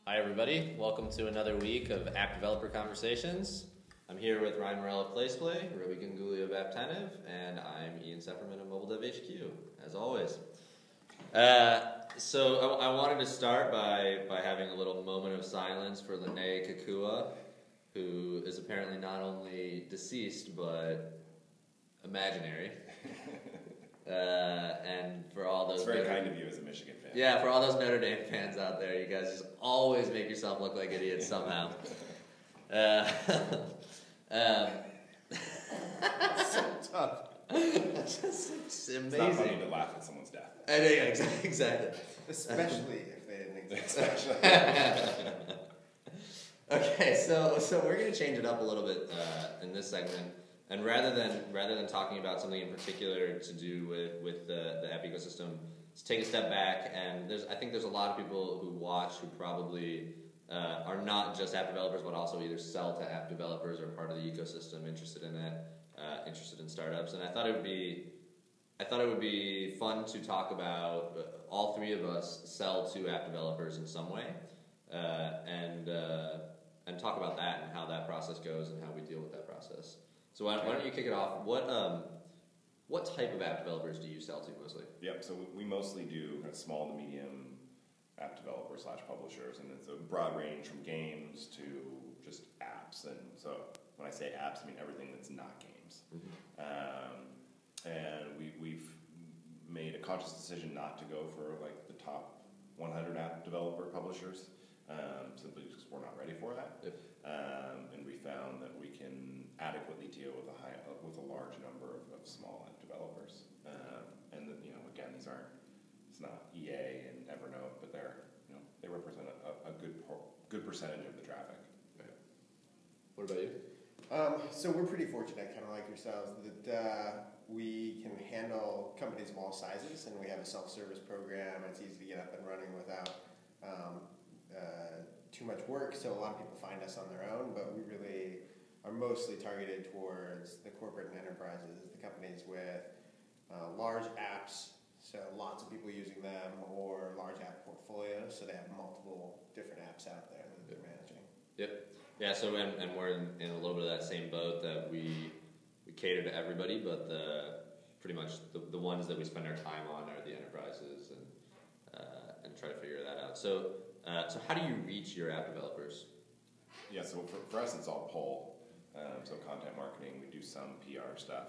Hi everybody, welcome to another week of App Developer Conversations. I'm here with Ryan Morell of PlacePlay, Roby Ganguly of Apptentive, and I'm Ian Sepperman of Mobile Dev HQ, as always. So I wanted to start by having a little moment of silence for Lene Kakua, who is apparently not only deceased, but imaginary. And for all those... It's very kind of you as a Michigan fan. Yeah, for all those Notre Dame fans out there, you guys just always make yourself look like idiots somehow. So tough. It's amazing. It's not funny to laugh at someone's death. I know, exactly. Especially if they didn't exist. Okay, so we're going to change it up a little bit in this segment. And rather than talking about something in particular to do with the app ecosystem, let's take a step back. And I think there's a lot of people who watch who probably are not just app developers, but also either sell to app developers or part of the ecosystem, interested in that, interested in startups. And I thought it would be fun to talk about all three of us sell to app developers in some way, and talk about that and how that process goes and how we deal with that process. So why don't you kick it off? What type of app developers do you sell to mostly? Yep, so we mostly do kind of small to medium app developers / publishers, and it's a broad range from games to just apps. And so when I say apps, I mean everything that's not games. Mm-hmm. And we've made a conscious decision not to go for like the top 100 app developer publishers, simply because we're not ready for that. Yep. And we found that we can adequately deal with a large number of small app developers. And again, it's not EA and Evernote, but they represent a good percentage of the traffic. Okay. What about you? So we're pretty fortunate, kind of like yourselves, that we can handle companies of all sizes, and we have a self-service program. It's easy to get up and running without too much work, so a lot of people find us on their own, but we really are mostly targeted towards the corporate and enterprises, the companies with large apps, so lots of people using them, or large app portfolios, so they have multiple different apps out there that they're managing. Yep. Yeah, so and we're in a little bit of that same boat that we cater to everybody, but pretty much the ones that we spend our time on are the enterprises and try to figure that out. So how do you reach your app developers? Yeah, so for us it's all pull. So content marketing, we do some PR stuff,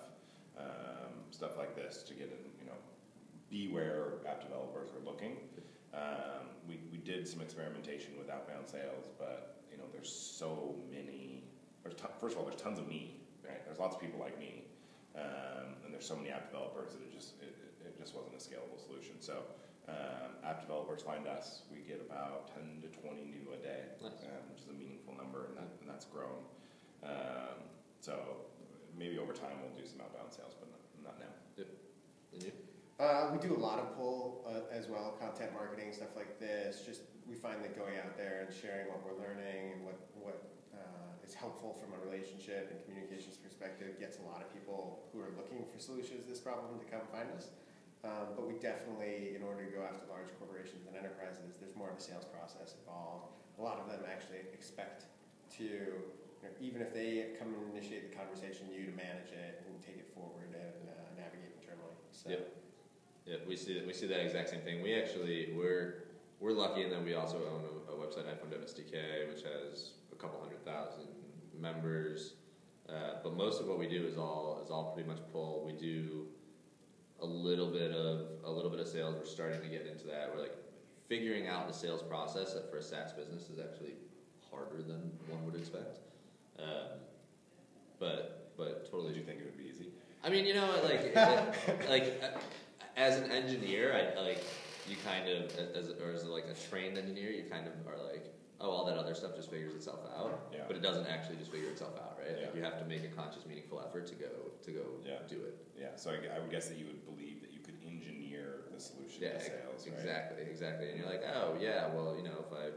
stuff like this to get be where app developers are looking. We did some experimentation with outbound sales, but there's so many. First of all, there's tons of me. Right? There's lots of people like me, and there's so many app developers that it just wasn't a scalable solution. So app developers find us. We get about 10 to 20 new a day, nice. Which is a meaningful number, and that's grown. So maybe over time we'll do some outbound sales, but not now. Yep. And you? We do a lot of pull as well, content marketing, stuff like this. Just we find that going out there and sharing what we're learning and what is helpful from a relationship and communications perspective gets a lot of people who are looking for solutions to this problem to come find us. But we definitely, in order to go after large corporations and enterprises, there's more of a sales process involved. A lot of them actually expect to, even if they come and initiate the conversation, you to manage it and take it forward and navigate internally. So. Yep. Yeah, we see that exact same thing. We're lucky in that we also own a website, iPhone Dev SDK, which has a couple 100,000 members. But most of what we do is all pretty much pull. We do a little bit of sales. We're starting to get into that. We're like figuring out the sales process for a SaaS business is actually harder than one would expect. But totally. Did you think it would be easy? I mean, as an engineer, you kind of, as like a trained engineer, you kind of are like, oh, all that other stuff just figures itself out. Yeah. But it doesn't actually just figure itself out, right? Yeah. Like you have to make a conscious, meaningful effort to go do it. Yeah. So I would guess that you would believe that you could engineer the solution to sales, right? Exactly. And you're like, oh yeah, well, if I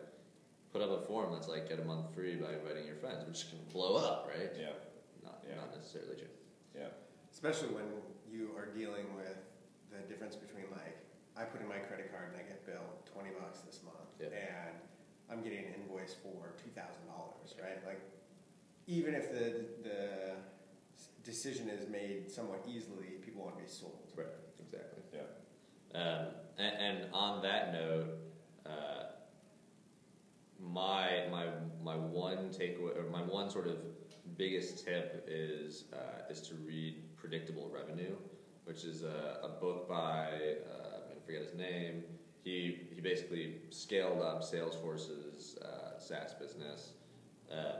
put up a form that's like get a month free by inviting your friends, which can blow up, right? Yeah. Not necessarily true. Yeah. Especially when you are dealing with the difference between I put in my credit card and I get billed $20 this month, yep. and I'm getting an invoice for $2,000, right? Like, even if the decision is made somewhat easily, people want to be sold. Right, exactly. Yeah. And on that note, my one takeaway, or my one sort of biggest tip is to read Predictable Revenue, which is a book by I forget his name. He basically scaled up Salesforce's SaaS business.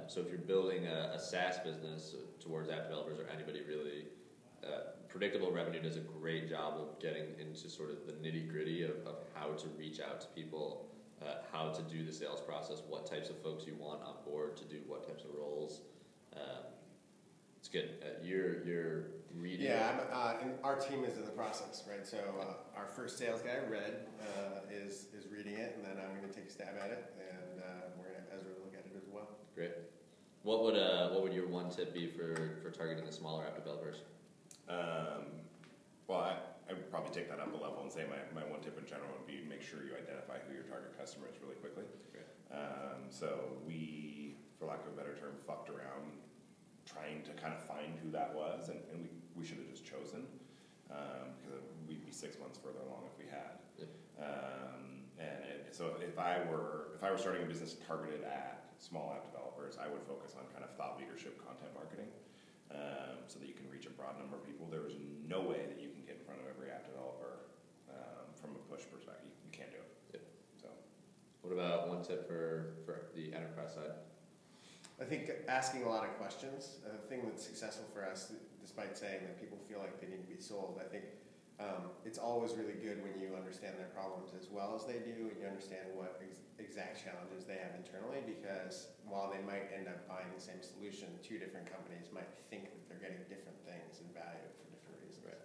So if you're building a SaaS business towards app developers or anybody really, Predictable Revenue does a great job of getting into sort of the nitty gritty of how to reach out to people, how to do the sales process, what types of folks you want on board to do what types of roles. It's good. You're reading. Yeah, and our team is in the process, right? So our first sales guy, Red, is reading it, and then I'm going to take a stab at it, and we're going to have Ezra look at it as well. Great. What would your one tip be for targeting the smaller app developers? Well, I would probably take that up a level and say my one tip in general would be make sure you identify who your target customer is really quickly. Great. So we, for lack of a better term, fucked around trying to kind of find who that was, and we should have just chosen, because we'd be 6 months further along if we had. Yep. So if I were starting a business targeted at small app developers, I would focus on kind of thought leadership content marketing, so that you can reach a broad number of people. There is no way that you can get in front of every app developer from a push perspective. You can't do it. Yep. So, what about one tip for the enterprise side? I think asking a lot of questions, the thing that's successful for us, despite saying that people feel like they need to be sold, I think it's always really good when you understand their problems as well as they do, and you understand what exact challenges they have internally, because while they might end up buying the same solution, two different companies might think that they're getting different things and value for different reasons. Right.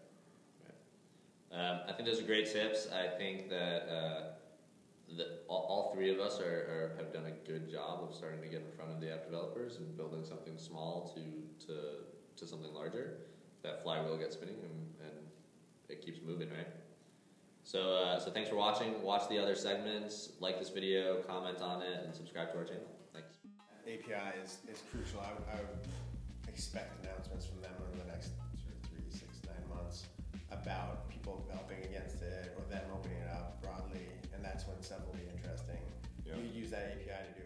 I think those are great tips. I think that all three of us have done a good job of starting to get in front of the app developers and building something small to something larger. That flywheel gets spinning and it keeps moving, right? So thanks for watching. Watch the other segments, like this video, comment on it, and subscribe to our channel. Thanks. API is crucial. I would expect announcements from them over the next sort of 3, 6, 9 months about people developing against it or them opening it up broadly, and that's when stuff will be interesting. Yeah. You use that API to do